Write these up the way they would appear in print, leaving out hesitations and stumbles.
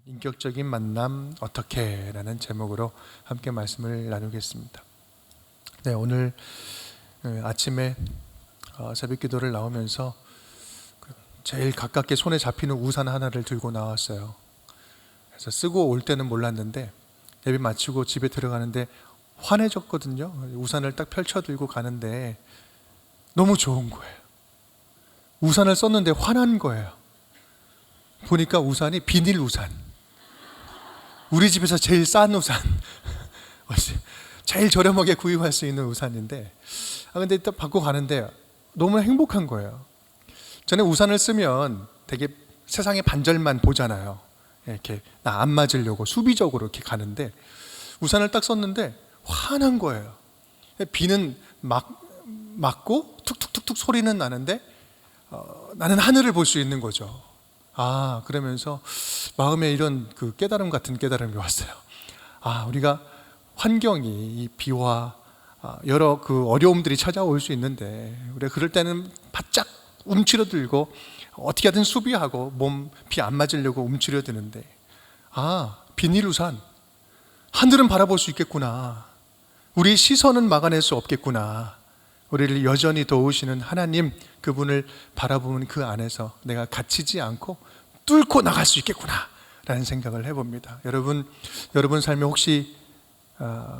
인격적인 만남 어떻게? 라는 제목으로 함께 말씀을 나누겠습니다. 네, 오늘 아침에 새벽 기도를 나오면서 제일 가깝게 손에 잡히는 우산 하나를 들고 나왔어요. 그래서 쓰고 올 때는 몰랐는데 예배 마치고 집에 들어가는데 환해졌거든요. 우산을 딱 펼쳐 들고 가는데 너무 좋은 거예요. 우산을 썼는데 환한 거예요. 보니까 우산이 비닐 우산. 우리 집에서 제일 싼 우산. 제일 저렴하게 구입할 수 있는 우산인데 근데 일단 받고 가는데 너무 행복한 거예요. 저는 우산을 쓰면 되게 세상의 반절만 보잖아요. 이렇게 나 안 맞으려고 수비적으로 이렇게 가는데 우산을 딱 썼는데 환한 거예요. 비는 맞고 툭툭툭툭 소리는 나는데 나는 하늘을 볼 수 있는 거죠. 그러면서 마음에 이런 그 깨달음 같은 깨달음이 왔어요. 우리가 환경이 이 비와 여러 그 어려움들이 찾아올 수 있는데 우리가 그럴 때는 바짝 움츠러들고 어떻게 하든 수비하고 몸 비 안 맞으려고 움츠려드는데 비닐 우산, 하늘은 바라볼 수 있겠구나. 우리의 시선은 막아낼 수 없겠구나. 우리를 여전히 도우시는 하나님, 그분을 바라보면 그 안에서 내가 갇히지 않고 뚫고 나갈 수 있겠구나 라는 생각을 해봅니다. 여러분 삶에 혹시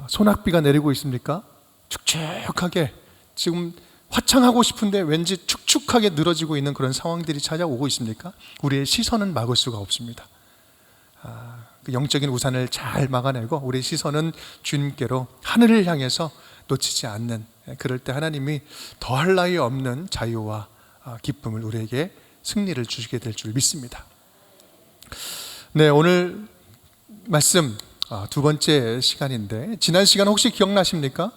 소낙비가 내리고 있습니까? 축축하게 지금 화창하고 싶은데 왠지 축축하게 늘어지고 있는 그런 상황들이 찾아오고 있습니까? 우리의 시선은 막을 수가 없습니다. 그 영적인 우산을 잘 막아내고 우리의 시선은 주님께로 하늘을 향해서 놓치지 않는, 그럴 때 하나님이 더할 나위 없는 자유와 기쁨을 우리에게 승리를 주시게 될 줄 믿습니다. 네, 오늘 말씀 두 번째 시간인데 지난 시간 혹시 기억나십니까?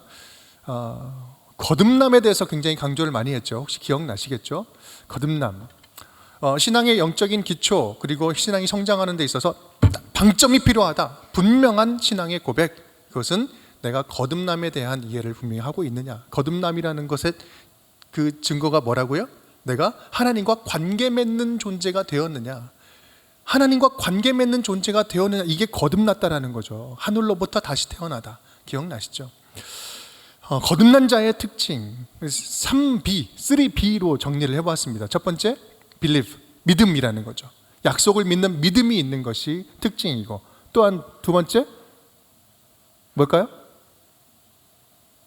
거듭남에 대해서 굉장히 강조를 많이 했죠. 혹시 기억나시겠죠? 거듭남, 신앙의 영적인 기초, 그리고 신앙이 성장하는 데 있어서 방점이 필요하다. 분명한 신앙의 고백, 그것은 내가 거듭남에 대한 이해를 분명히 하고 있느냐. 거듭남이라는 것의 그 증거가 뭐라고요? 내가 하나님과 관계 맺는 존재가 되었느냐. 하나님과 관계 맺는 존재가 되었느냐. 이게 거듭났다라는 거죠. 하늘로부터 다시 태어나다. 기억나시죠? 거듭난 자의 특징 3B로 정리를 해보았습니다. 첫 번째, believe, 믿음이라는 거죠. 약속을 믿는 믿음이 있는 것이 특징이고, 또한 두 번째 뭘까요?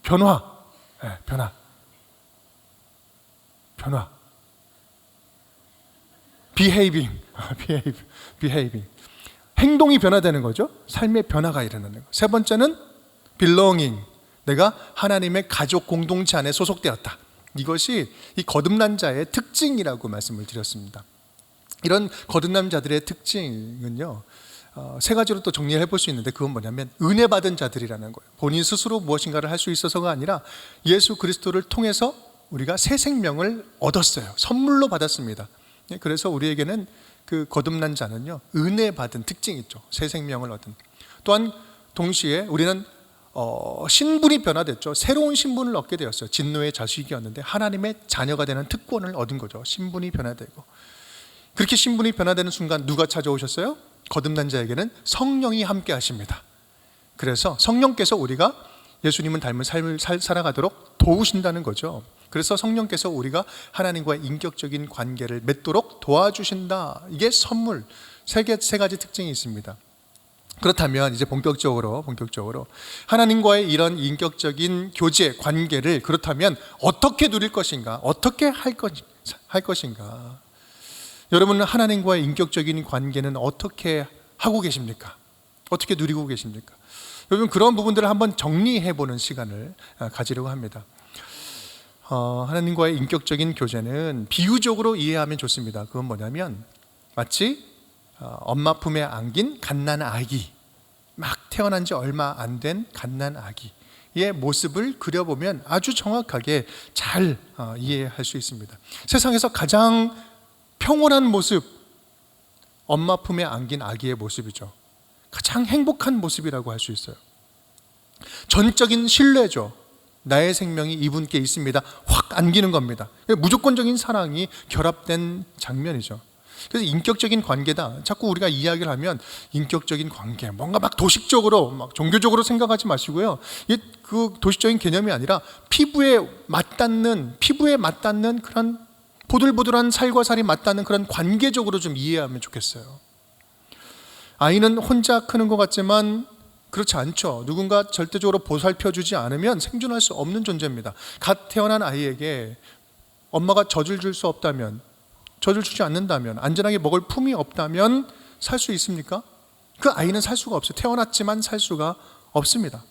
변화. behaving. 행동이 변화되는 거죠. 삶의 변화가 일어나는 거. 세 번째는 belonging. 내가 하나님의 가족 공동체 안에 소속되었다. 이것이 이 거듭난 자의 특징이라고 말씀을 드렸습니다. 이런 거듭난 자들의 특징은요, 세 가지로 또 정리를 해볼 수 있는데, 그건 뭐냐면 은혜 받은 자들이라는 거예요. 본인 스스로 무엇인가를 할 수 있어서가 아니라 예수 그리스도를 통해서 우리가 새 생명을 얻었어요. 선물로 받았습니다. 그래서 우리에게는 그 거듭난 자는요, 은혜 받은 특징이 있죠. 새 생명을 얻은. 또한 동시에 우리는 신분이 변화됐죠. 새로운 신분을 얻게 되었어요. 진노의 자식이었는데 하나님의 자녀가 되는 특권을 얻은 거죠. 신분이 변화되고, 그렇게 신분이 변화되는 순간 누가 찾아오셨어요? 거듭난 자에게는 성령이 함께 하십니다. 그래서 성령께서 우리가 예수님을 닮은 삶을 살아가도록 도우신다는 거죠. 그래서 성령께서 우리가 하나님과의 인격적인 관계를 맺도록 도와주신다. 이게 선물. 세 가지 특징이 있습니다. 그렇다면 이제 본격적으로 하나님과의 이런 인격적인 교제, 관계를 그렇다면 어떻게 누릴 것인가? 어떻게 할 것인가? 여러분은 하나님과의 인격적인 관계는 어떻게 하고 계십니까? 어떻게 누리고 계십니까? 여러분, 그런 부분들을 한번 정리해보는 시간을 가지려고 합니다. 하나님과의 인격적인 교제는 비유적으로 이해하면 좋습니다. 그건 뭐냐면 마치 엄마 품에 안긴 갓난아기, 막 태어난 지 얼마 안 된 갓난아기의 모습을 그려보면 아주 정확하게 잘 이해할 수 있습니다. 세상에서 가장 평온한 모습, 엄마 품에 안긴 아기의 모습이죠. 가장 행복한 모습이라고 할 수 있어요. 전적인 신뢰죠. 나의 생명이 이분께 있습니다. 확 안기는 겁니다. 무조건적인 사랑이 결합된 장면이죠. 그래서 인격적인 관계다. 자꾸 우리가 이야기를 하면 인격적인 관계, 뭔가 막 도식적으로, 막 종교적으로 생각하지 마시고요. 그 도식적인 개념이 아니라 피부에 맞닿는 그런 보들보들한 살과 살이 맞닿는 그런 관계적으로 좀 이해하면 좋겠어요. 아이는 혼자 크는 것 같지만 그렇지 않죠. 누군가 절대적으로 보살펴주지 않으면 생존할 수 없는 존재입니다. 갓 태어난 아이에게 엄마가 젖을 줄 수 없다면, 젖을 주지 않는다면, 안전하게 먹을 품이 없다면 살 수 있습니까? 그 아이는 살 수가 없어요. 태어났지만 살 수가 없습니다.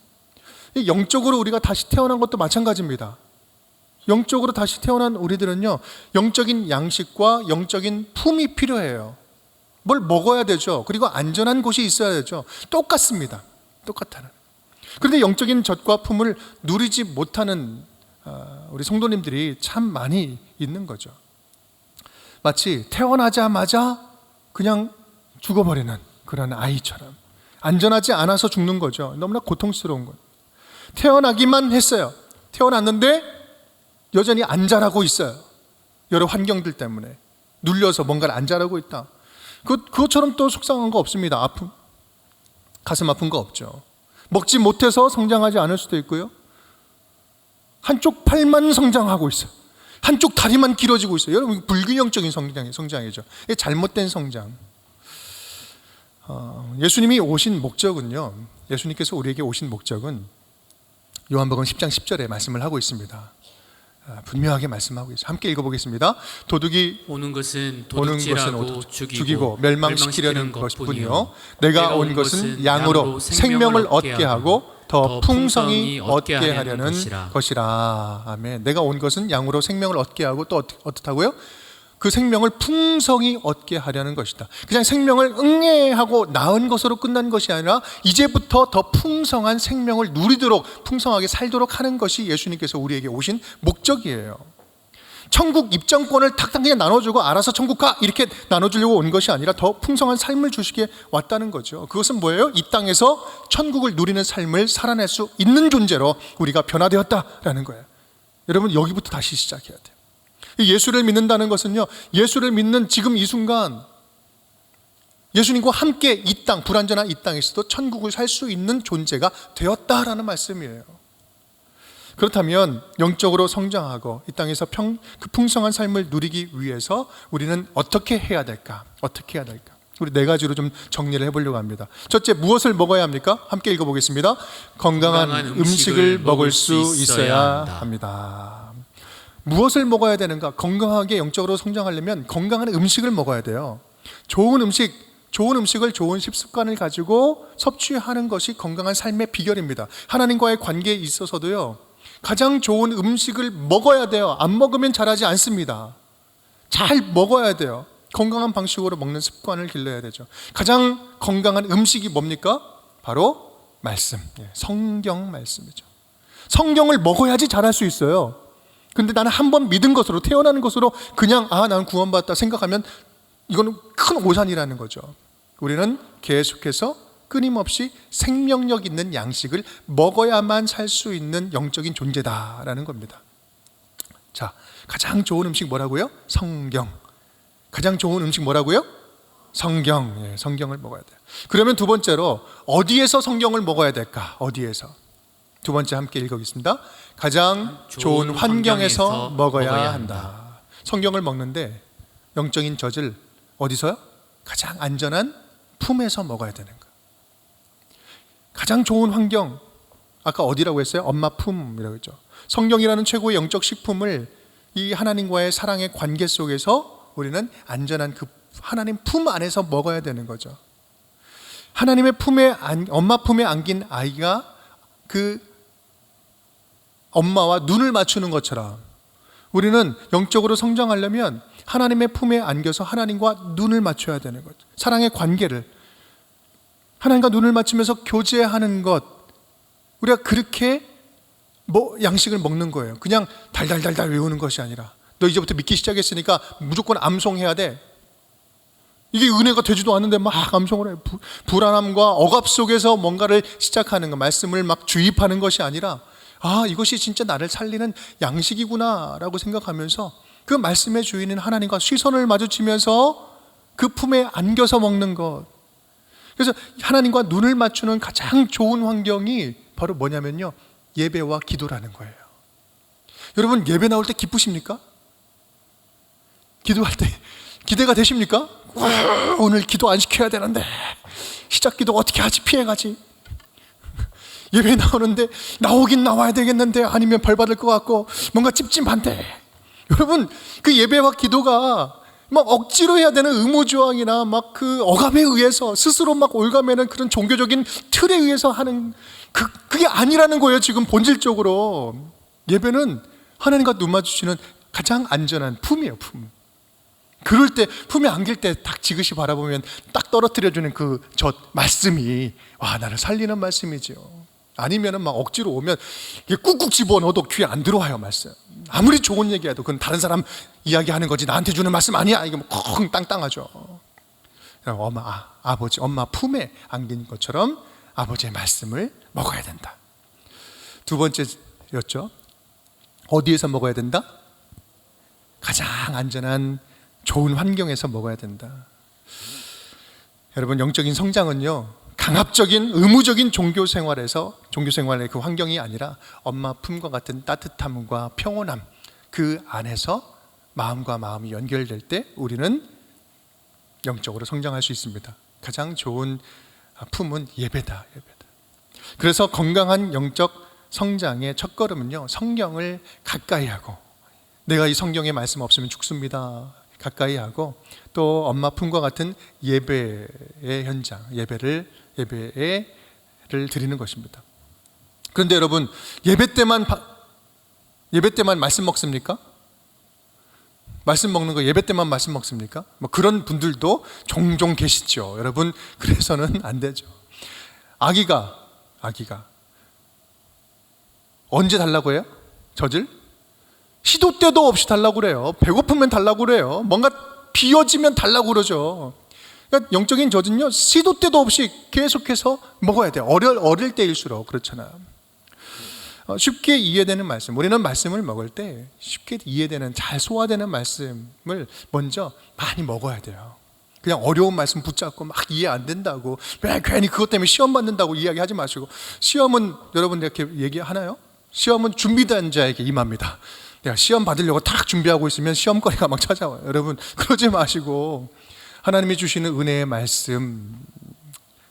영적으로 우리가 다시 태어난 것도 마찬가지입니다. 영적으로 다시 태어난 우리들은요, 영적인 양식과 영적인 품이 필요해요. 뭘 먹어야 되죠. 그리고 안전한 곳이 있어야 되죠. 똑같습니다. 똑같아요. 그런데 영적인 젖과 품을 누리지 못하는 우리 성도님들이 참 많이 있는 거죠. 마치 태어나자마자 그냥 죽어버리는 그런 아이처럼 안전하지 않아서 죽는 거죠. 너무나 고통스러운 거예요. 태어나기만 했어요. 태어났는데 여전히 안 자라고 있어요. 여러 환경들 때문에 눌려서 뭔가를 안 자라고 있다. 그것처럼 또 속상한 거 없습니다. 가슴 아픈 거 없죠. 먹지 못해서 성장하지 않을 수도 있고요. 한쪽 팔만 성장하고 있어요. 한쪽 다리만 길어지고 있어요. 여러분, 불균형적인 성장이죠. 이게 잘못된 성장. 예수님이 오신 목적은요, 예수님께서 우리에게 오신 목적은 요한복음 10장 10절에 말씀을 하고 있습니다. 분명하게 말씀하고 있어요. 함께 읽어보겠습니다. 도둑이 오는 것은 도둑질하고 죽이고 멸망시키려는 것뿐이요 내가 온 것은 양으로 생명을 얻게 하고 더 풍성히 얻게 하려는 것이라. 아멘. 내가 온 것은 양으로 생명을 얻게 하고 또 어떻다고요? 그 생명을 풍성히 얻게 하려는 것이다. 그냥 생명을 응애하고 나은 것으로 끝난 것이 아니라 이제부터 더 풍성한 생명을 누리도록, 풍성하게 살도록 하는 것이 예수님께서 우리에게 오신 목적이에요. 천국 입장권을 탁탁 그냥 나눠주고 알아서 천국 가 이렇게 나눠주려고 온 것이 아니라 더 풍성한 삶을 주시게 왔다는 거죠. 그것은 뭐예요? 이 땅에서 천국을 누리는 삶을 살아낼 수 있는 존재로 우리가 변화되었다라는 거예요. 여러분, 여기부터 다시 시작해야 돼요. 예수를 믿는다는 것은요, 예수를 믿는 지금 이 순간 예수님과 함께 이 땅, 불완전한 이 땅에서도 천국을 살 수 있는 존재가 되었다라는 말씀이에요. 그렇다면 영적으로 성장하고 이 땅에서 그 풍성한 삶을 누리기 위해서 우리는 어떻게 해야 될까? 어떻게 해야 될까? 우리 네 가지로 좀 정리를 해보려고 합니다. 첫째, 무엇을 먹어야 합니까? 함께 읽어보겠습니다. 건강한 음식을 먹을 수 있어야 합니다. 무엇을 먹어야 되는가? 건강하게 영적으로 성장하려면 건강한 음식을 먹어야 돼요. 좋은 음식을 좋은 식습관을 가지고 섭취하는 것이 건강한 삶의 비결입니다. 하나님과의 관계에 있어서도요, 가장 좋은 음식을 먹어야 돼요. 안 먹으면 자라지 않습니다. 잘 먹어야 돼요. 건강한 방식으로 먹는 습관을 길러야 되죠. 가장 건강한 음식이 뭡니까? 바로 말씀, 성경 말씀이죠. 성경을 먹어야지 자랄 수 있어요. 근데 나는 한 번 믿은 것으로, 태어나는 것으로 그냥 나는 구원받았다 생각하면 이거는 큰 오산이라는 거죠. 우리는 계속해서 끊임없이 생명력 있는 양식을 먹어야만 살 수 있는 영적인 존재다라는 겁니다. 자, 가장 좋은 음식 뭐라고요? 성경. 가장 좋은 음식 뭐라고요? 성경. 성경을 먹어야 돼요. 그러면 두 번째로 어디에서 성경을 먹어야 될까? 어디에서? 두 번째 함께 읽어보겠습니다. 가장 좋은 환경에서 먹어야 한다. 성경을 먹는데 영적인 젖을 어디서요? 가장 안전한 품에서 먹어야 되는 거예요. 가장 좋은 환경, 아까 어디라고 했어요? 엄마 품이라고 했죠. 성경이라는 최고의 영적 식품을 이 하나님과의 사랑의 관계 속에서 우리는 안전한 그 하나님 품 안에서 먹어야 되는 거죠. 하나님의 품에 엄마 품에 안긴 아이가 그 엄마와 눈을 맞추는 것처럼 우리는 영적으로 성장하려면 하나님의 품에 안겨서 하나님과 눈을 맞춰야 되는 거죠. 사랑의 관계를 하나님과 눈을 맞추면서 교제하는 것, 우리가 그렇게 양식을 먹는 거예요. 그냥 달달달달 외우는 것이 아니라 너 이제부터 믿기 시작했으니까 무조건 암송해야 돼. 이게 은혜가 되지도 않는데 막 암송을 해요. 불안함과 억압 속에서 뭔가를 시작하는 거, 말씀을 막 주입하는 것이 아니라 이것이 진짜 나를 살리는 양식이구나 라고 생각하면서 그 말씀의 주인인 하나님과 시선을 마주치면서 그 품에 안겨서 먹는 것. 그래서 하나님과 눈을 맞추는 가장 좋은 환경이 바로 뭐냐면요, 예배와 기도라는 거예요. 여러분, 예배 나올 때 기쁘십니까? 기도할 때 기대가 되십니까? 오늘 기도 안 시켜야 되는데, 시작 기도 어떻게 하지? 피해가지. 예배 나오는데 나오긴 나와야 되겠는데, 아니면 벌 받을 것 같고 뭔가 찝찝한데. 여러분, 그 예배와 기도가 막 억지로 해야 되는 의무조항이나 막 그 억압에 의해서 스스로 막 올가매는 그런 종교적인 틀에 의해서 하는 그게 아니라는 거예요. 지금 본질적으로 예배는 하나님과 눈 마주치는 가장 안전한 품이에요. 품. 그럴 때 품에 안길 때 딱 지그시 바라보면 딱 떨어뜨려주는 그 저 말씀이, 와, 나를 살리는 말씀이죠. 아니면은 막 억지로 오면 이게 꾹꾹 집어넣어도 귀에 안 들어와요. 말씀 아무리 좋은 얘기해도 그건 다른 사람 이야기하는 거지 나한테 주는 말씀 아니야. 이게 뭐 쿵 땅땅하죠. 아버지, 엄마 품에 안긴 것처럼 아버지의 말씀을 먹어야 된다. 두 번째였죠. 어디에서 먹어야 된다? 가장 안전한 좋은 환경에서 먹어야 된다. 여러분, 영적인 성장은요, 강압적인 의무적인 종교 생활의 그 환경이 아니라 엄마 품과 같은 따뜻함과 평온함, 그 안에서 마음과 마음이 연결될 때 우리는 영적으로 성장할 수 있습니다. 가장 좋은 품은 예배다. 그래서 건강한 영적 성장의 첫걸음은요, 성경을 가까이 하고, 내가 이 성경의 말씀 없으면 죽습니다, 가까이 하고, 또 엄마 품과 같은 예배의 현장, 예배를 드리는 것입니다. 그런데 여러분, 예배 때만 말씀 먹습니까? 말씀 먹는 거 예배 때만 말씀 먹습니까? 뭐 그런 분들도 종종 계시죠. 여러분, 그래서는 안 되죠. 아기가 언제 달라고 해요? 젖을? 시도 때도 없이 달라고 그래요. 배고프면 달라고 그래요. 뭔가 비어지면 달라고 그러죠. 그러니까 영적인 젖은요, 시도 때도 없이 계속해서 먹어야 돼요. 어릴 때일수록 그렇잖아요. 쉽게 이해되는 말씀, 우리는 말씀을 먹을 때 쉽게 이해되는, 잘 소화되는 말씀을 먼저 많이 먹어야 돼요. 그냥 어려운 말씀 붙잡고 막 이해 안 된다고, 왜 괜히 그것 때문에 시험 받는다고 이야기하지 마시고, 시험은 여러분 이렇게 얘기하나요? 시험은 준비된 자에게 임합니다. 내가 시험 받으려고 탁 준비하고 있으면 시험거리가 막 찾아와요. 여러분, 그러지 마시고 하나님이 주시는 은혜의 말씀,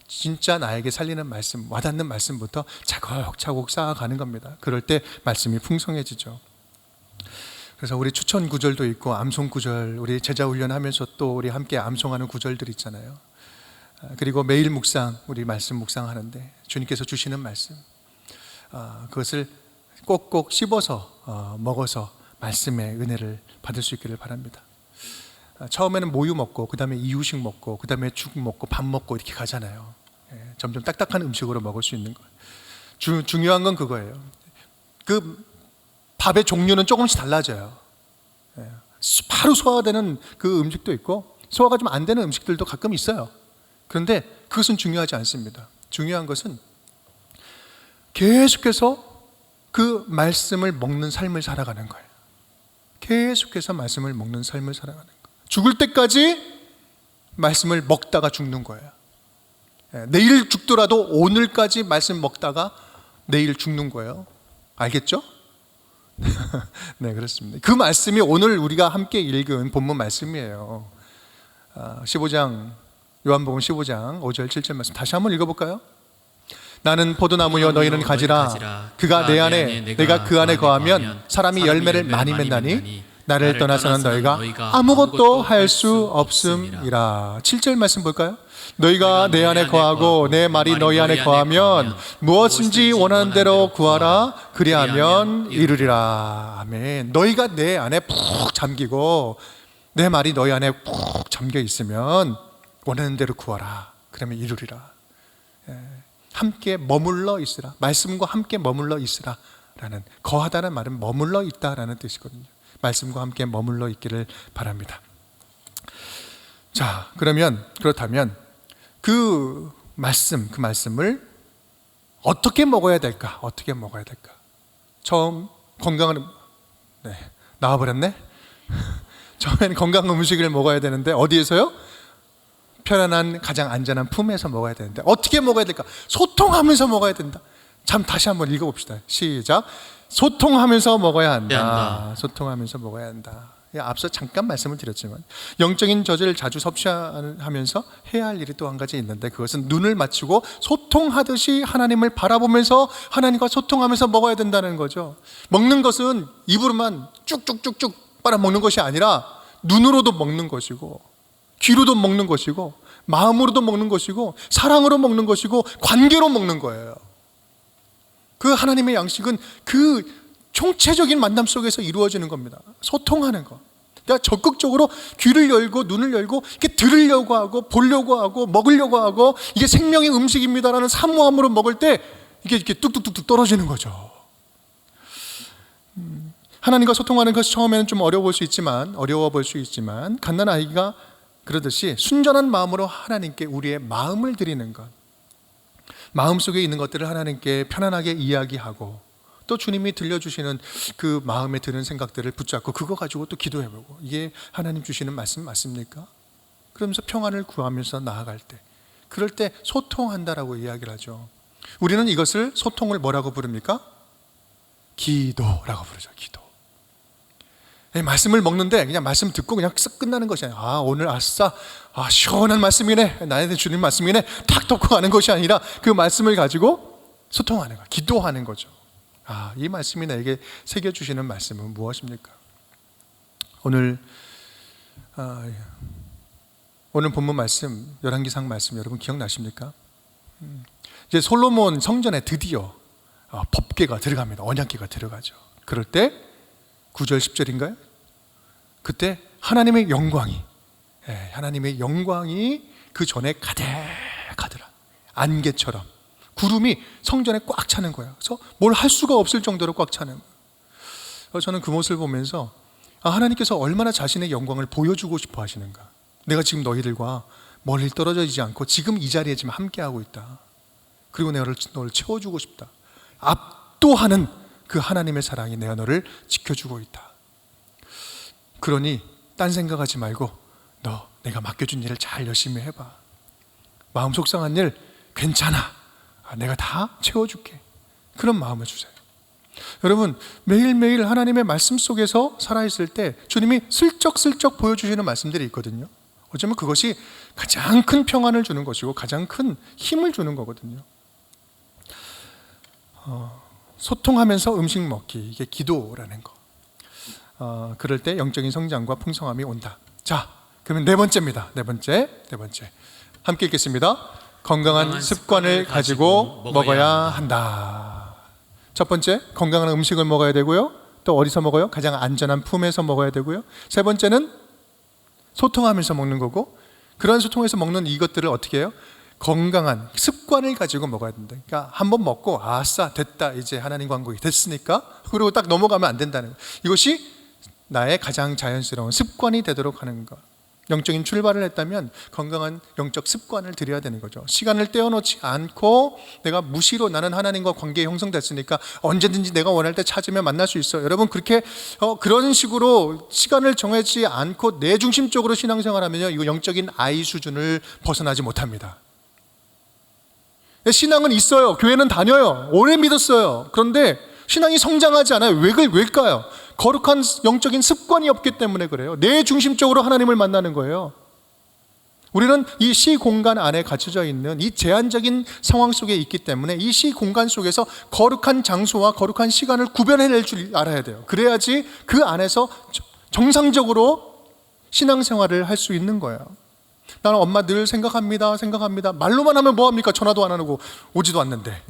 진짜 나에게 살리는 말씀, 와닿는 말씀부터 차곡차곡 쌓아가는 겁니다. 그럴 때 말씀이 풍성해지죠. 그래서 우리 추천 구절도 있고 암송 구절, 우리 제자 훈련하면서 또 우리 함께 암송하는 구절들 있잖아요. 그리고 매일 묵상, 우리 말씀 묵상하는데 주님께서 주시는 말씀, 그것을 꼭꼭 씹어서 먹어서 말씀의 은혜를 받을 수 있기를 바랍니다. 처음에는 모유 먹고, 그 다음에 이유식 먹고, 그 다음에 죽 먹고 밥 먹고 이렇게 가잖아요. 점점 딱딱한 음식으로 먹을 수 있는 거예요. 중요한 건 그거예요. 그 밥의 종류는 조금씩 달라져요. 바로 소화되는 그 음식도 있고, 소화가 좀 안 되는 음식들도 가끔 있어요. 그런데 그것은 중요하지 않습니다. 중요한 것은 계속해서 그 말씀을 먹는 삶을 살아가는 거예요. 계속해서 말씀을 먹는 삶을 살아가는 거예요. 죽을 때까지 말씀을 먹다가 죽는 거예요. 내일 죽더라도 오늘까지 말씀 먹다가 내일 죽는 거예요. 알겠죠? 네, 그렇습니다. 그 말씀이 오늘 우리가 함께 읽은 본문 말씀이에요. 15장, 요한복음 15장 5절 7절 말씀 다시 한번 읽어볼까요? 나는 포도나무여 너희는 가지라. 그가 내 안에, 내가 그 안에 거하면 사람이 열매를 많이 맺나니 나를 떠나서는 너희가 아무것도 할 수 없음이라. 7절 말씀 볼까요? 너희가 내 안에 거하고 내 말이 너희 안에 거하면 무엇인지 원하는 대로 구하라. 그리하면 이루리라. 아멘. 너희가 내 안에 푹 잠기고 내 말이 너희 안에 푹 잠겨 있으면 원하는 대로 구하라. 그러면 이루리라. 함께 머물러 있으라. 말씀과 함께 머물러 있으라 라는, 거하다는 말은 머물러 있다라는 뜻이거든요. 말씀과 함께 머물러 있기를 바랍니다. 자, 그렇다면 그 말씀을 어떻게 먹어야 될까? 처음 건강한, 나와버렸네. 처음에는 건강한 음식을 먹어야 되는데 어디에서요? 편안한 가장 안전한 품에서 먹어야 되는데 어떻게 먹어야 될까? 소통하면서 먹어야 된다. 참 다시 한번 읽어봅시다. 시작. 소통하면서 먹어야 한다. 소통하면서 먹어야 한다. 앞서 잠깐 말씀을 드렸지만 영적인 저주를 자주 섭취하면서 해야 할 일이 또 한 가지 있는데 그것은 눈을 맞추고 소통하듯이 하나님을 바라보면서 하나님과 소통하면서 먹어야 된다는 거죠. 먹는 것은 입으로만 쭉쭉쭉쭉 빨아먹는 것이 아니라 눈으로도 먹는 것이고 귀로도 먹는 것이고 마음으로도 먹는 것이고 사랑으로 먹는 것이고 관계로 먹는 거예요. 그 하나님의 양식은 그 총체적인 만남 속에서 이루어지는 겁니다. 소통하는 거. 그러니까 적극적으로 귀를 열고 눈을 열고 이렇게 들으려고 하고 보려고 하고 먹으려고 하고 이게 생명의 음식입니다라는 사모함으로 먹을 때 이게 이렇게 뚝뚝뚝뚝 떨어지는 거죠. 하나님과 소통하는 것이 처음에는 좀 어려워 볼 수 있지만 갓난아이가 그러듯이 순전한 마음으로 하나님께 우리의 마음을 드리는 것, 마음속에 있는 것들을 하나님께 편안하게 이야기하고 또 주님이 들려주시는 그 마음에 드는 생각들을 붙잡고 그거 가지고 또 기도해보고 이게 하나님 주시는 말씀 맞습니까? 그러면서 평안을 구하면서 나아갈 때 그럴 때 소통한다라고 이야기를 하죠. 우리는 이것을 소통을 뭐라고 부릅니까? 기도라고 부르죠. 기도. 말씀을 먹는데 그냥 말씀 듣고 그냥 쓱 끝나는 것이 아니라 오늘 아싸 시원한 말씀이네 나한테 주님 말씀이네 탁 덮고 가는 것이 아니라 그 말씀을 가지고 소통하는 거 기도하는 거죠. 이 말씀이 나에게 새겨주시는 말씀은 무엇입니까? 오늘 본문 말씀 열왕기상 말씀 여러분 기억나십니까? 이제 솔로몬 성전에 드디어 법궤가 들어갑니다. 언약궤가 들어가죠. 그럴 때 9절 10절인가요? 그때 하나님의 영광이 그 전에 가득하더라. 안개처럼 구름이 성전에 꽉 차는 거예요. 그래서 뭘 할 수가 없을 정도로 꽉 차는 거예요. 저는 그 모습을 보면서 하나님께서 얼마나 자신의 영광을 보여주고 싶어 하시는가. 내가 지금 너희들과 멀리 떨어져 있지 않고 지금 이 자리에 지금 함께하고 있다. 그리고 내가 너를 채워주고 싶다. 압도하는 그 하나님의 사랑이 내가 너를 지켜주고 있다. 그러니 딴 생각하지 말고 너 내가 맡겨준 일을 잘 열심히 해봐. 마음 속상한 일 괜찮아. 내가 다 채워줄게. 그런 마음을 주세요. 여러분 매일매일 하나님의 말씀 속에서 살아있을 때 주님이 슬쩍슬쩍 보여주시는 말씀들이 있거든요. 어쩌면 그것이 가장 큰 평안을 주는 것이고 가장 큰 힘을 주는 거거든요. 소통하면서 음식 먹기 이게 기도라는 거. 그럴 때 영적인 성장과 풍성함이 온다. 자, 그러면 네 번째입니다. 네 번째 함께 읽겠습니다. 건강한 습관을 가지고 먹어야 한다. 첫 번째, 건강한 음식을 먹어야 되고요. 또 어디서 먹어요? 가장 안전한 품에서 먹어야 되고요. 세 번째는 소통하면서 먹는 거고, 그런 소통에서 먹는 이것들을 어떻게 해요? 건강한 습관을 가지고 먹어야 된다. 그러니까 한번 먹고 아싸 됐다 이제 하나님 광고가 됐으니까 그리고 딱 넘어가면 안 된다는 거. 이것이 나의 가장 자연스러운 습관이 되도록 하는 것. 영적인 출발을 했다면 건강한 영적 습관을 들여야 되는 거죠. 시간을 떼어놓지 않고 내가 무시로 나는 하나님과 관계 형성됐으니까 언제든지 내가 원할 때 찾으면 만날 수 있어. 여러분 그렇게 그런 식으로 시간을 정하지 않고 내 중심적으로 신앙생활하면요 이거 영적인 아이 수준을 벗어나지 못합니다. 신앙은 있어요. 교회는 다녀요. 오래 믿었어요. 그런데 신앙이 성장하지 않아요. 왜일까요? 거룩한 영적인 습관이 없기 때문에 그래요. 내 중심적으로 하나님을 만나는 거예요. 우리는 이 시공간 안에 갇혀져 있는 이 제한적인 상황 속에 있기 때문에 이 시공간 속에서 거룩한 장소와 거룩한 시간을 구별해낼 줄 알아야 돼요. 그래야지 그 안에서 정상적으로 신앙생활을 할 수 있는 거예요. 나는 엄마 늘 생각합니다. 말로만 하면 뭐합니까? 전화도 안 하고 오지도 않는데.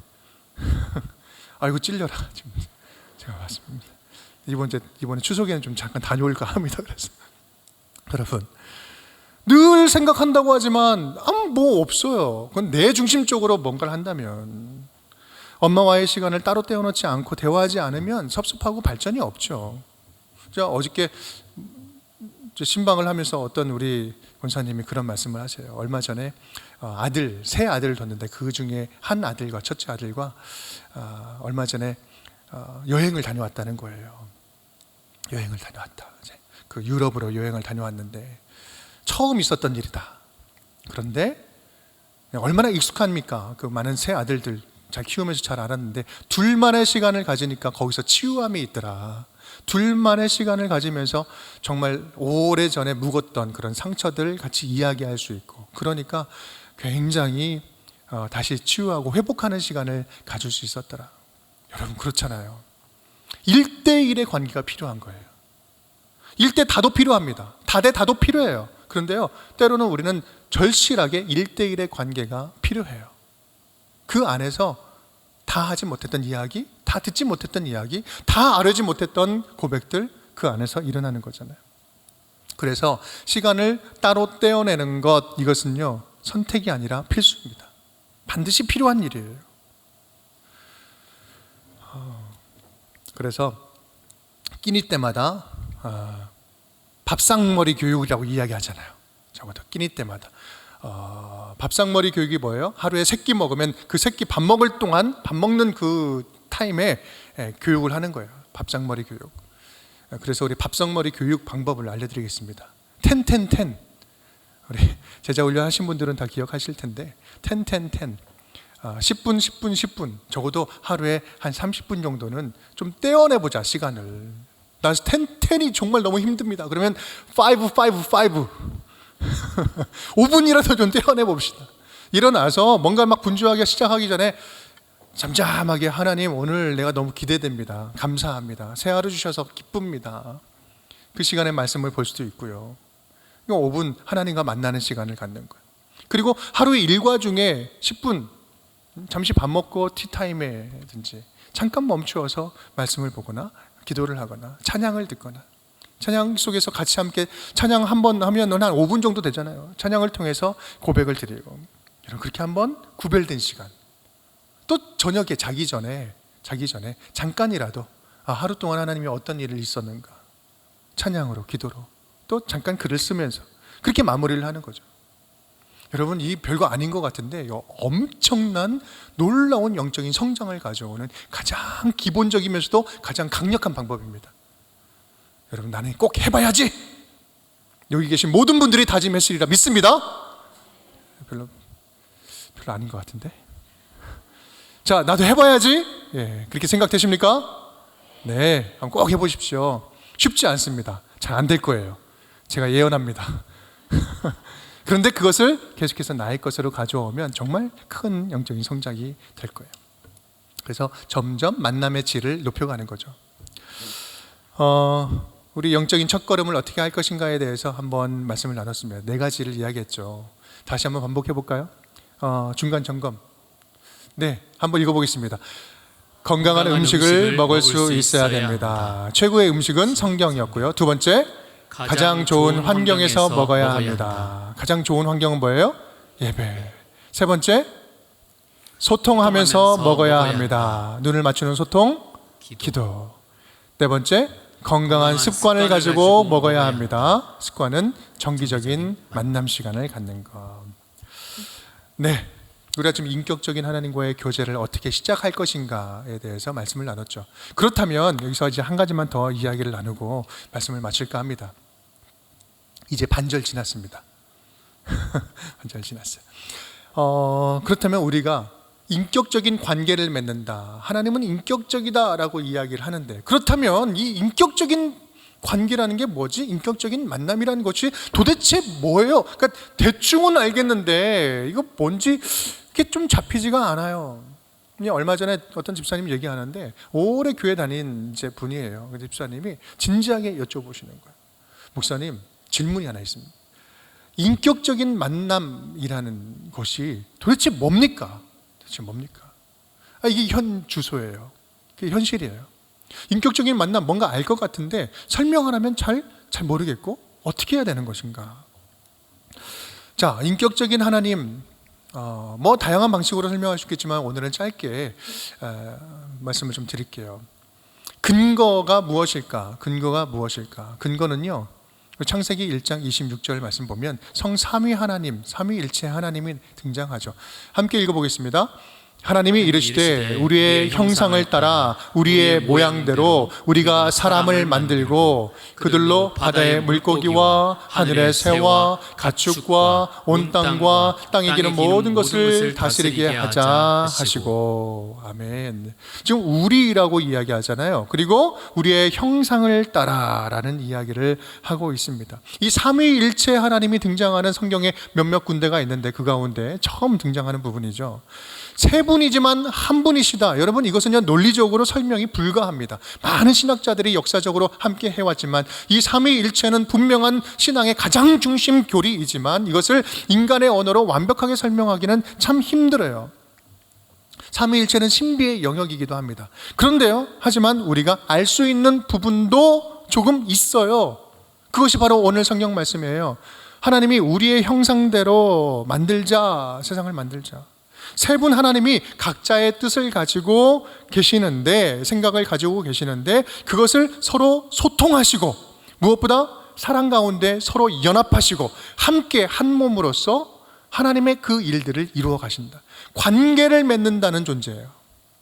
아이고 찔려라. 제가 봤습니다. 이번에 추석에는 좀 잠깐 다녀올까 합니다. 그래서 여러분 늘 생각한다고 하지만 뭐 없어요. 그건 내 중심적으로 뭔가를 한다면 엄마와의 시간을 따로 떼어놓지 않고 대화하지 않으면 섭섭하고 발전이 없죠. 제가 어저께 신방을 하면서 어떤 우리 권사님이 그런 말씀을 하세요. 얼마 전에 세 아들을 뒀는데 그 중에 한 아들과 첫째 아들과 얼마 전에 여행을 다녀왔다는 거예요. 여행을 다녀왔다. 그 유럽으로 여행을 다녀왔는데 처음 있었던 일이다. 그런데 얼마나 익숙합니까? 그 많은 새 아들들 잘 키우면서 잘 알았는데 둘만의 시간을 가지니까 거기서 치유함이 있더라. 둘만의 시간을 가지면서 정말 오래전에 묵었던 그런 상처들 같이 이야기할 수 있고, 그러니까 굉장히 다시 치유하고 회복하는 시간을 가질 수 있었더라. 여러분, 그렇잖아요. 1대1의 관계가 필요한 거예요. 1대 다도 필요합니다. 다대 다도 필요해요. 그런데요, 때로는 우리는 절실하게 1대1의 관계가 필요해요. 그 안에서 다 하지 못했던 이야기, 다 듣지 못했던 이야기, 다 아뢰지 못했던 고백들, 그 안에서 일어나는 거잖아요. 그래서 시간을 따로 떼어내는 것, 이것은요 선택이 아니라 필수입니다. 반드시 필요한 일이에요. 그래서 끼니 때마다 밥상머리 교육이라고 이야기하잖아요. 적어도 끼니 때마다 밥상머리 교육이 뭐예요? 하루에 3끼 먹으면 그 3끼 밥 먹을 동안, 밥 먹는 그 타임에 교육을 하는 거예요. 밥상머리 교육. 그래서 우리 밥상머리 교육 방법을 알려드리겠습니다. 10. 우리 제자 훈련 하신 분들은 다 기억하실 텐데 10. 10분 적어도 하루에 한 30분 정도는 좀 떼어내보자, 시간을. 나 10이 정말 너무 힘듭니다. 그러면 5 5분이라도 좀 떼어내봅시다. 일어나서 뭔가 막 분주하게 시작하기 전에 잠잠하게, 하나님 오늘 내가 너무 기대됩니다. 감사합니다. 새 하루 주셔서 기쁩니다. 그 시간에 말씀을 볼 수도 있고요. 5분 하나님과 만나는 시간을 갖는 거예요. 그리고 하루의 일과 중에 10분 잠시 밥 먹고 티타임에든지 잠깐 멈추어서 말씀을 보거나 기도를 하거나 찬양을 듣거나, 찬양 속에서 같이 함께 찬양 한번 하면 한 5분 정도 되잖아요. 찬양을 통해서 고백을 드리고, 여러분 그렇게 한번 구별된 시간, 또 저녁에 자기 전에 잠깐이라도 하루 동안 하나님이 어떤 일을 있었는가, 찬양으로, 기도로, 또 잠깐 글을 쓰면서 그렇게 마무리를 하는 거죠. 여러분, 이 별거 아닌 것 같은데 엄청난 놀라운 영적인 성장을 가져오는 가장 기본적이면서도 가장 강력한 방법입니다. 여러분, 나는 꼭 해봐야지, 여기 계신 모든 분들이 다짐했으리라 믿습니다. 별로 아닌 것 같은데. 자, 나도 해봐야지. 그렇게 생각되십니까? 네, 한번 꼭 해보십시오. 쉽지 않습니다. 잘 안 될 거예요. 제가 예언합니다. 그런데 그것을 계속해서 나의 것으로 가져오면 정말 큰 영적인 성장이 될 거예요. 그래서 점점 만남의 질을 높여가는 거죠. 우리 영적인 첫걸음을 어떻게 할 것인가에 대해서 한번 말씀을 나눴습니다. 4가지를 이야기했죠. 다시 한번 반복해 볼까요? 중간 점검. 네, 한번 읽어보겠습니다. 건강한 음식을 먹을 수 있어야 됩니다. 최고의 음식은 성경이었고요. 2번째, 가장 좋은 환경에서 먹어야 합니다. 가장 좋은 환경은 뭐예요? 예배. 3번째, 소통하면서 먹어야 합니다. 눈을 맞추는 소통, 기도. 4번째, 건강한 습관을 가지고 먹어야 합니다. 습관은 정기적인 만남 시간을 갖는 것. 네, 우리가 지금 인격적인 하나님과의 교제를 어떻게 시작할 것인가에 대해서 말씀을 나눴죠. 그렇다면 여기서 이제 한 가지만 더 이야기를 나누고 말씀을 마칠까 합니다. 이제 반절 지났습니다. 반절 지났어요. 그렇다면 우리가 인격적인 관계를 맺는다, 하나님은 인격적이다라고 이야기를 하는데, 그렇다면 이 인격적인 관계라는 게 뭐지? 인격적인 만남이라는 것이 도대체 뭐예요? 그러니까 대충은 알겠는데 이거 뭔지 이게 좀 잡히지가 않아요. 얼마 전에 어떤 집사님이 얘기하는데, 오래 교회 다닌 이제 분이에요. 그 집사님이 진지하게 여쭤보시는 거예요. 목사님, 질문이 하나 있습니다. 인격적인 만남이라는 것이 도대체 뭡니까? 도대체 뭡니까? 이게 현 주소예요. 그게 현실이에요. 인격적인 만남, 뭔가 알 것 같은데 설명을 하면 잘 모르겠고 어떻게 해야 되는 것인가? 자, 인격적인 하나님, 뭐 다양한 방식으로 설명할 수 있겠지만 오늘은 짧게 말씀을 좀 드릴게요. 근거가 무엇일까? 근거는요, 창세기 1장 26절 말씀 보면 성삼위 하나님, 삼위일체 하나님이 등장하죠. 함께 읽어보겠습니다. 하나님이 이르시되 우리의 형상을 따라 우리의 모양대로 우리가 사람을 만들고 그들로 바다의 물고기와 하늘의 새와 가축과 온 땅과 땅에 기는 모든 것을 다스리게 하자 하시고. 아멘. 지금 우리라고 이야기하잖아요. 그리고 우리의 형상을 따라라는 이야기를 하고 있습니다. 이 삼위일체 하나님이 등장하는 성경에 몇몇 군데가 있는데 그 가운데 처음 등장하는 부분이죠. 세 분이지만 한 분이시다. 여러분, 이것은요 논리적으로 설명이 불가합니다. 많은 신학자들이 역사적으로 함께 해왔지만 이 삼위일체는 분명한 신앙의 가장 중심 교리이지만 이것을 인간의 언어로 완벽하게 설명하기는 참 힘들어요. 삼위일체는 신비의 영역이기도 합니다. 그런데요, 하지만 우리가 알 수 있는 부분도 조금 있어요. 그것이 바로 오늘 성경 말씀이에요. 하나님이 우리의 형상대로 만들자, 세상을 만들자. 세 분 하나님이 각자의 뜻을 가지고 계시는데, 생각을 가지고 계시는데 그것을 서로 소통하시고 무엇보다 사랑 가운데 서로 연합하시고 함께 한 몸으로서 하나님의 그 일들을 이루어 가신다. 관계를 맺는다는 존재예요.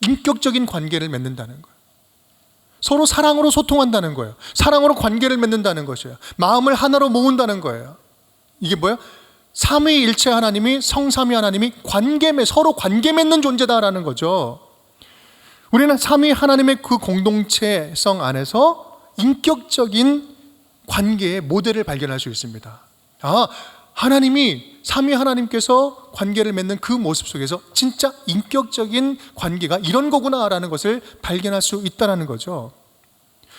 인격적인 관계를 맺는다는 거예요. 서로 사랑으로 소통한다는 거예요. 사랑으로 관계를 맺는다는 것이에요. 마음을 하나로 모은다는 거예요. 이게 뭐예요? 삼위일체 하나님이, 성삼위 하나님이 서로 관계 맺는 존재다라는 거죠. 우리는 삼위 하나님의 그 공동체성 안에서 인격적인 관계의 모델을 발견할 수 있습니다. 하나님이, 삼위 하나님께서 관계를 맺는 그 모습 속에서 진짜 인격적인 관계가 이런 거구나라는 것을 발견할 수 있다는 거죠.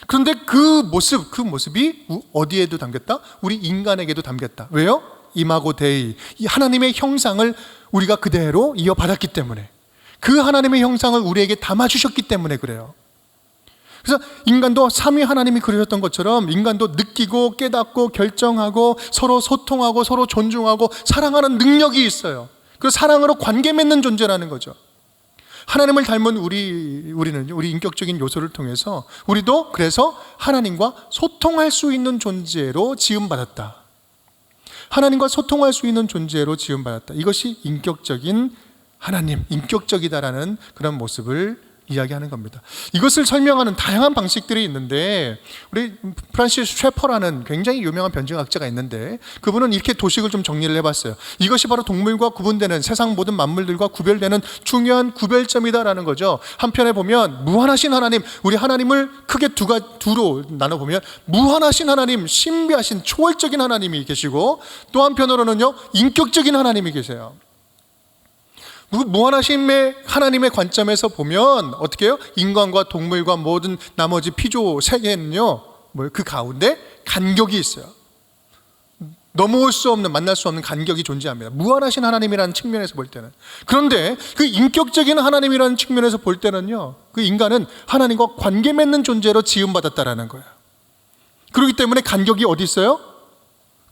그런데 그 모습이 어디에도 담겼다? 우리 인간에게도 담겼다. 왜요? 이마고 데이, 이 하나님의 형상을 우리가 그대로 이어받았기 때문에, 그 하나님의 형상을 우리에게 담아주셨기 때문에 그래요. 그래서 인간도 삼위 하나님이 그러셨던 것처럼 인간도 느끼고 깨닫고 결정하고 서로 소통하고 서로 존중하고 사랑하는 능력이 있어요. 그 사랑으로 관계 맺는 존재라는 거죠. 하나님을 닮은 우리는 우리 인격적인 요소를 통해서 우리도 그래서 하나님과 소통할 수 있는 존재로 지음받았다. 하나님과 소통할 수 있는 존재로 지음받았다. 이것이 인격적인 하나님, 인격적이다라는 그런 모습을 이야기하는 겁니다. 이것을 설명하는 다양한 방식들이 있는데, 우리 프란시스 셰퍼라는 굉장히 유명한 변증학자가 있는데 그분은 이렇게 도식을 좀 정리를 해봤어요. 이것이 바로 동물과 구분되는, 세상 모든 만물들과 구별되는 중요한 구별점이다라는 거죠. 한편에 보면 무한하신 하나님, 우리 하나님을 크게 두로 나눠보면 무한하신 하나님, 신비하신 초월적인 하나님이 계시고, 또 한편으로는요 인격적인 하나님이 계세요. 무한하심의 하나님의 관점에서 보면 어떻게 해요? 인간과 동물과 모든 나머지 피조 세계는요, 그 가운데 간격이 있어요. 넘어올 수 없는, 만날 수 없는 간격이 존재합니다. 무한하신 하나님이라는 측면에서 볼 때는. 그런데 그 인격적인 하나님이라는 측면에서 볼 때는요, 그 인간은 하나님과 관계 맺는 존재로 지음받았다라는 거예요. 그렇기 때문에 간격이 어디 있어요?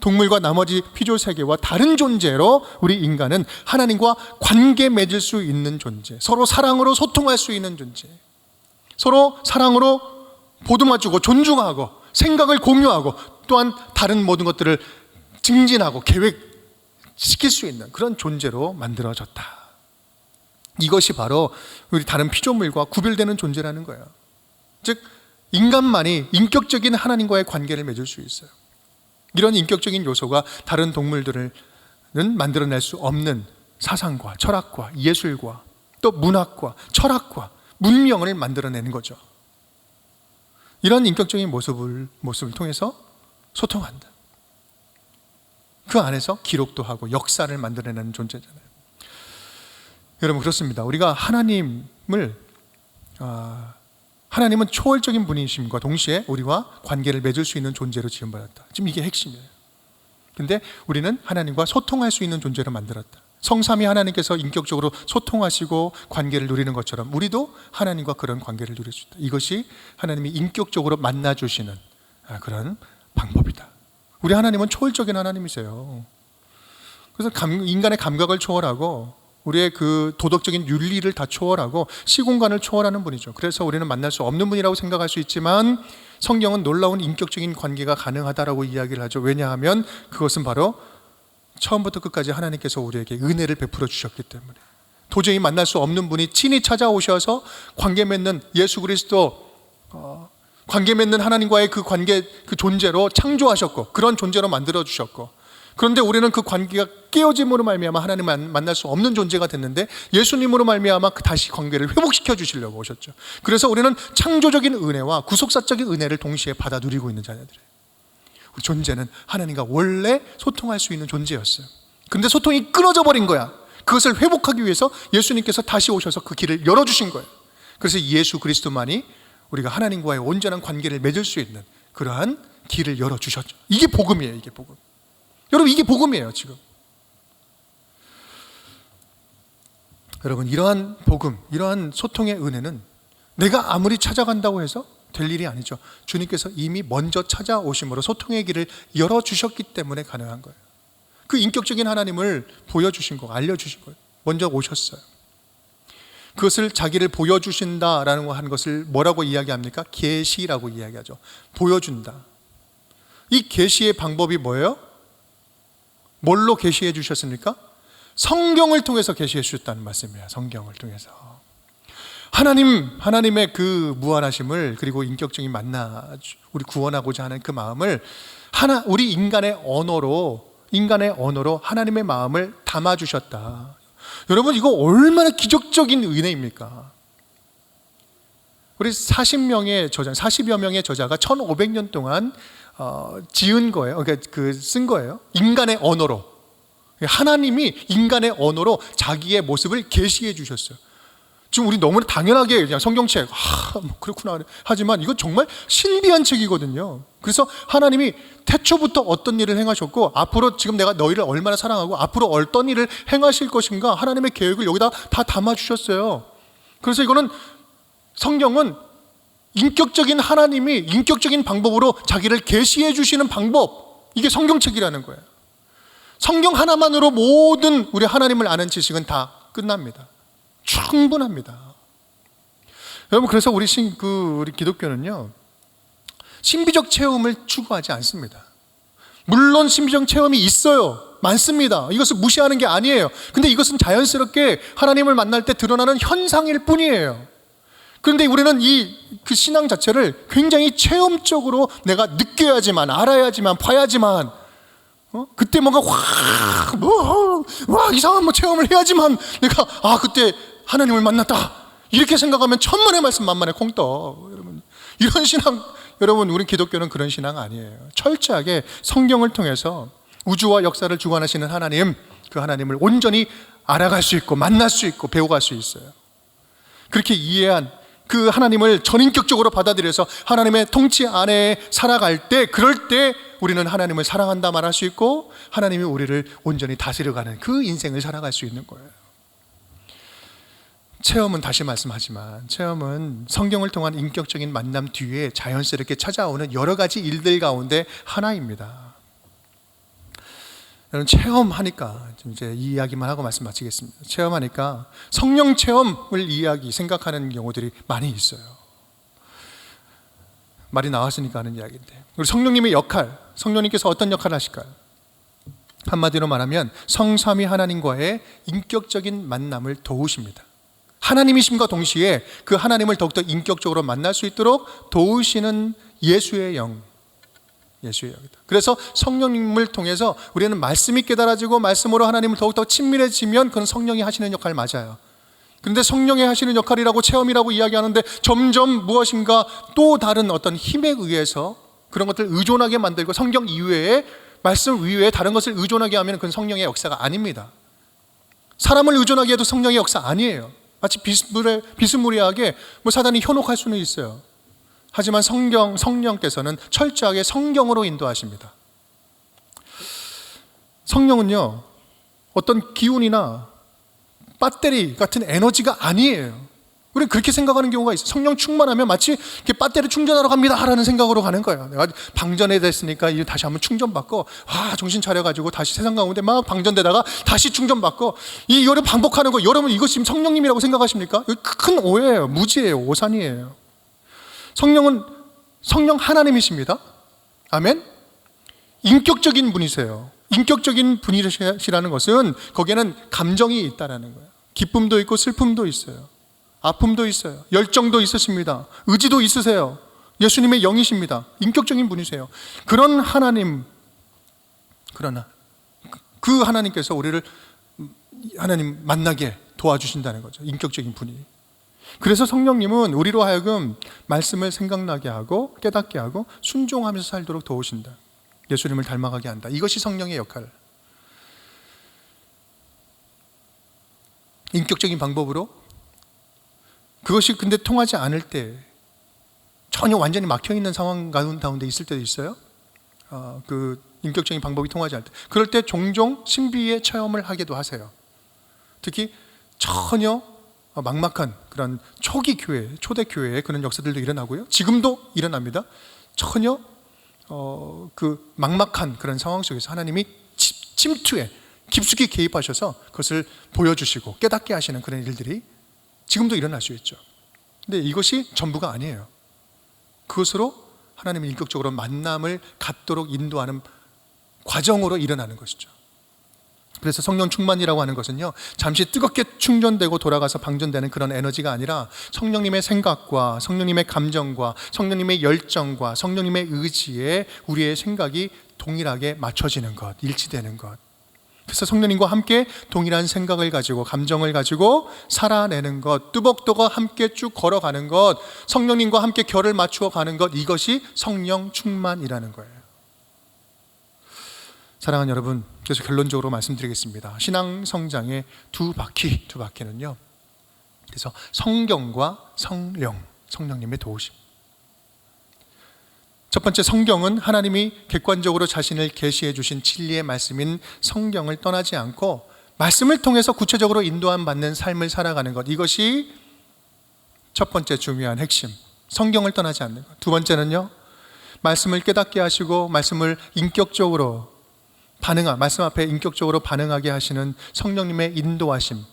동물과 나머지 피조 세계와 다른 존재로 우리 인간은 하나님과 관계 맺을 수 있는 존재, 서로 사랑으로 소통할 수 있는 존재, 서로 사랑으로 보듬어주고 존중하고 생각을 공유하고 또한 다른 모든 것들을 증진하고 계획시킬 수 있는 그런 존재로 만들어졌다. 이것이 바로 우리 다른 피조물과 구별되는 존재라는 거예요. 즉 인간만이 인격적인 하나님과의 관계를 맺을 수 있어요. 이런 인격적인 요소가 다른 동물들은 만들어낼 수 없는 사상과 철학과 예술과 또 문학과 철학과 문명을 만들어내는 거죠. 이런 인격적인 모습을 통해서 소통한다. 그 안에서 기록도 하고 역사를 만들어내는 존재잖아요. 여러분, 그렇습니다. 우리가 하나님은 초월적인 분이심과 동시에 우리와 관계를 맺을 수 있는 존재로 지음받았다. 지금 이게 핵심이에요. 근데 우리는 하나님과 소통할 수 있는 존재로 만들었다. 성삼위 하나님께서 인격적으로 소통하시고 관계를 누리는 것처럼 우리도 하나님과 그런 관계를 누릴 수 있다. 이것이 하나님이 인격적으로 만나주시는 그런 방법이다. 우리 하나님은 초월적인 하나님이세요. 그래서 인간의 감각을 초월하고 우리의 그 도덕적인 윤리를 다 초월하고 시공간을 초월하는 분이죠. 그래서 우리는 만날 수 없는 분이라고 생각할 수 있지만 성경은 놀라운 인격적인 관계가 가능하다라고 이야기를 하죠. 왜냐하면 그것은 바로 처음부터 끝까지 하나님께서 우리에게 은혜를 베풀어 주셨기 때문에, 도저히 만날 수 없는 분이 친히 찾아오셔서 관계 맺는 예수 그리스도, 관계 맺는 하나님과의 그 관계, 그 존재로 창조하셨고 그런 존재로 만들어 주셨고, 그런데 우리는 그 관계가 깨어짐으로 말미암아 하나님을 만날 수 없는 존재가 됐는데 예수님으로 말미암아 다시 관계를 회복시켜 주시려고 오셨죠. 그래서 우리는 창조적인 은혜와 구속사적인 은혜를 동시에 받아 누리고 있는 자녀들이에요. 우리 존재는 하나님과 원래 소통할 수 있는 존재였어요. 그런데 소통이 끊어져 버린 거야. 그것을 회복하기 위해서 예수님께서 다시 오셔서 그 길을 열어주신 거예요. 그래서 예수 그리스도만이 우리가 하나님과의 온전한 관계를 맺을 수 있는 그러한 길을 열어주셨죠. 이게 복음이에요. 이게 복음. 여러분, 이게 복음이에요. 지금 여러분, 이러한 복음, 이러한 소통의 은혜는 내가 아무리 찾아간다고 해서 될 일이 아니죠. 주님께서 이미 먼저 찾아오심으로 소통의 길을 열어주셨기 때문에 가능한 거예요. 그 인격적인 하나님을 보여주신 거, 알려주신 거예요. 먼저 오셨어요. 그것을 자기를 보여주신다라는 한 것을 뭐라고 이야기합니까? 계시라고 이야기하죠. 보여준다. 이 계시의 방법이 뭐예요? 뭘로 계시해 주셨습니까? 성경을 통해서 계시해 주셨다는 말씀이에요. 성경을 통해서 하나님의 그 무한하심을, 그리고 인격적인 우리 구원하고자 하는 그 마음을 우리 인간의 언어로 하나님의 마음을 담아 주셨다. 여러분, 이거 얼마나 기적적인 은혜입니까? 우리 40여 명의 저자가 1500년 동안 지은 거예요. 그러니까 쓴 거예요. 인간의 언어로. 하나님이 인간의 언어로 자기의 모습을 계시해 주셨어요. 지금 우리 너무 당연하게 그냥 성경책, 뭐 그렇구나 하지만 이건 정말 신비한 책이거든요. 그래서 하나님이 태초부터 어떤 일을 행하셨고, 앞으로 지금 내가 너희를 얼마나 사랑하고 앞으로 어떤 일을 행하실 것인가, 하나님의 계획을 여기다 다 담아 주셨어요. 그래서 이거는, 성경은 인격적인 하나님이 인격적인 방법으로 자기를 계시해 주시는 방법, 이게 성경책이라는 거예요. 성경 하나만으로 모든 우리 하나님을 아는 지식은 다 끝납니다. 충분합니다. 여러분, 그래서 우리 기독교는요, 신비적 체험을 추구하지 않습니다. 물론 신비적 체험이 있어요. 많습니다. 이것을 무시하는 게 아니에요. 근데 이것은 자연스럽게 하나님을 만날 때 드러나는 현상일 뿐이에요. 그런데 우리는 그 신앙 자체를 굉장히 체험적으로 내가 느껴야지만, 알아야지만, 봐야지만, 그때 뭔가 이상한 체험을 해야지만 내가 그때 하나님을 만났다, 이렇게 생각하면 천만의 말씀 만만의 콩떡. 여러분, 이런 신앙, 여러분, 우리 기독교는 그런 신앙 아니에요. 철저하게 성경을 통해서 우주와 역사를 주관하시는 하나님, 그 하나님을 온전히 알아갈 수 있고 만날 수 있고 배워갈 수 있어요. 그렇게 이해한 그 하나님을 전인격적으로 받아들여서 하나님의 통치 안에 살아갈 때, 그럴 때 우리는 하나님을 사랑한다 말할 수 있고, 하나님이 우리를 온전히 다스려가는 그 인생을 살아갈 수 있는 거예요. 체험은, 다시 말씀하지만, 체험은 성경을 통한 인격적인 만남 뒤에 자연스럽게 찾아오는 여러 가지 일들 가운데 하나입니다. 여러분, 체험하니까 이제 이 이야기만 하고 말씀 마치겠습니다. 체험하니까 성령 체험을 생각하는 경우들이 많이 있어요. 말이 나왔으니까 하는 이야기인데, 우리 성령님의 역할, 성령님께서 어떤 역할을 하실까요? 한마디로 말하면 성삼위 하나님과의 인격적인 만남을 도우십니다. 하나님이심과 동시에 그 하나님을 더욱더 인격적으로 만날 수 있도록 도우시는 예수의 영이다. 그래서 성령님을 통해서 우리는 말씀이 깨달아지고 말씀으로 하나님을 더욱더 친밀해지면 그건 성령이 하시는 역할 맞아요. 그런데 성령이 하시는 역할이라고, 체험이라고 이야기하는데 점점 무엇인가 또 다른 어떤 힘에 의해서 그런 것들을 의존하게 만들고, 성경 이외에, 말씀 이외에 다른 것을 의존하게 하면 그건 성령의 역사가 아닙니다. 사람을 의존하게 해도 성령의 역사 아니에요. 마치 비스무리하게 사단이 현혹할 수는 있어요. 하지만 성령께서는 철저하게 성경으로 인도하십니다. 성령은요, 어떤 기운이나 배터리 같은 에너지가 아니에요. 우리는 그렇게 생각하는 경우가 있어요. 성령 충만하면 마치 이렇게 배터리 충전하러 갑니다 라는 생각으로 가는 거예요. 내가 방전해 됐으니까 이제 다시 한번 충전받고, 정신 차려가지고 다시 세상 가운데 막 방전되다가 다시 충전받고, 이거를 반복하는 거, 여러분, 이것 지금 성령님이라고 생각하십니까? 이거 큰 오해예요. 무지예요. 오산이에요. 성령 하나님이십니다. 아멘. 인격적인 분이세요. 인격적인 분이시라는 것은 거기에는 감정이 있다라는 거예요. 기쁨도 있고 슬픔도 있어요. 아픔도 있어요. 열정도 있으십니다. 의지도 있으세요. 예수님의 영이십니다. 인격적인 분이세요. 그런 하나님, 그러나 그 하나님께서 우리를 하나님 만나게 도와주신다는 거죠. 인격적인 분이. 그래서 성령님은 우리로 하여금 말씀을 생각나게 하고 깨닫게 하고 순종하면서 살도록 도우신다. 예수님을 닮아가게 한다. 이것이 성령의 역할. 인격적인 방법으로 그것이 근데 통하지 않을 때 전혀 완전히 막혀있는 상황 가운데 있을 때도 있어요. 그 인격적인 방법이 통하지 않을 때 그럴 때 종종 신비의 체험을 하기도 하세요. 특히 전혀 막막한 그런 초기 교회, 초대 교회의 그런 역사들도 일어나고요. 지금도 일어납니다. 전혀 그 막막한 그런 상황 속에서 하나님이 침투에 깊숙이 개입하셔서 그것을 보여주시고 깨닫게 하시는 그런 일들이 지금도 일어날 수 있죠. 근데 이것이 전부가 아니에요. 그것으로 하나님의 인격적으로 만남을 갖도록 인도하는 과정으로 일어나는 것이죠. 그래서 성령 충만이라고 하는 것은요, 잠시 뜨겁게 충전되고 돌아가서 방전되는 그런 에너지가 아니라 성령님의 생각과 성령님의 감정과 성령님의 열정과 성령님의 의지에 우리의 생각이 동일하게 맞춰지는 것, 일치되는 것. 그래서 성령님과 함께 동일한 생각을 가지고 감정을 가지고 살아내는 것, 뚜벅뚜벅 함께 쭉 걸어가는 것, 성령님과 함께 결을 맞추어 가는 것, 이것이 성령 충만이라는 거예요. 사랑하는 여러분, 그래서 결론적으로 말씀드리겠습니다. 신앙 성장의 두 바퀴는요, 그래서 성경과 성령, 성령님의 도우심. 첫 번째, 성경은 하나님이 객관적으로 자신을 계시해 주신 진리의 말씀인 성경을 떠나지 않고 말씀을 통해서 구체적으로 인도함 받는 삶을 살아가는 것, 이것이 첫 번째 중요한 핵심, 성경을 떠나지 않는 것. 두 번째는요, 말씀을 깨닫게 하시고 말씀을 인격적으로 말씀 앞에 인격적으로 반응하게 하시는 성령님의 인도하심,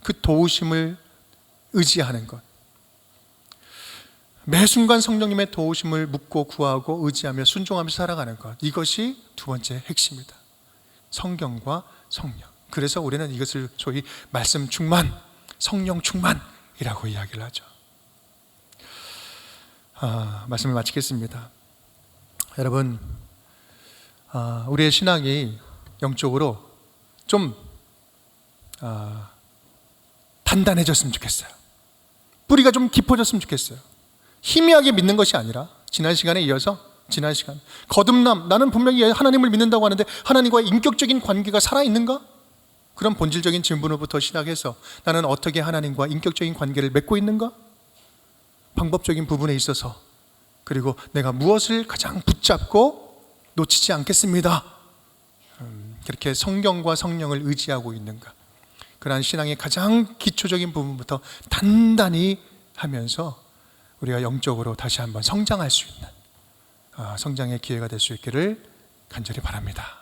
그 도우심을 의지하는 것. 매 순간 성령님의 도우심을 묻고 구하고 의지하며 순종하며 살아가는 것, 이것이 두 번째 핵심이다. 성경과 성령. 그래서 우리는 이것을 소위 말씀 충만, 성령 충만이라고 이야기를 하죠. 말씀을 마치겠습니다. 여러분, 우리의 신앙이 영적으로 좀 단단해졌으면 좋겠어요. 뿌리가 좀 깊어졌으면 좋겠어요. 희미하게 믿는 것이 아니라 지난 시간에 이어서 거듭남, 나는 분명히 하나님을 믿는다고 하는데 하나님과의 인격적인 관계가 살아있는가? 그런 본질적인 질문으로부터 시작해서 나는 어떻게 하나님과 인격적인 관계를 맺고 있는가? 방법적인 부분에 있어서, 그리고 내가 무엇을 가장 붙잡고 놓치지 않겠습니다, 그렇게 성경과 성령을 의지하고 있는가? 그러한 신앙의 가장 기초적인 부분부터 단단히 하면서 우리가 영적으로 다시 한번 성장할 수 있는 성장의 기회가 될 수 있기를 간절히 바랍니다.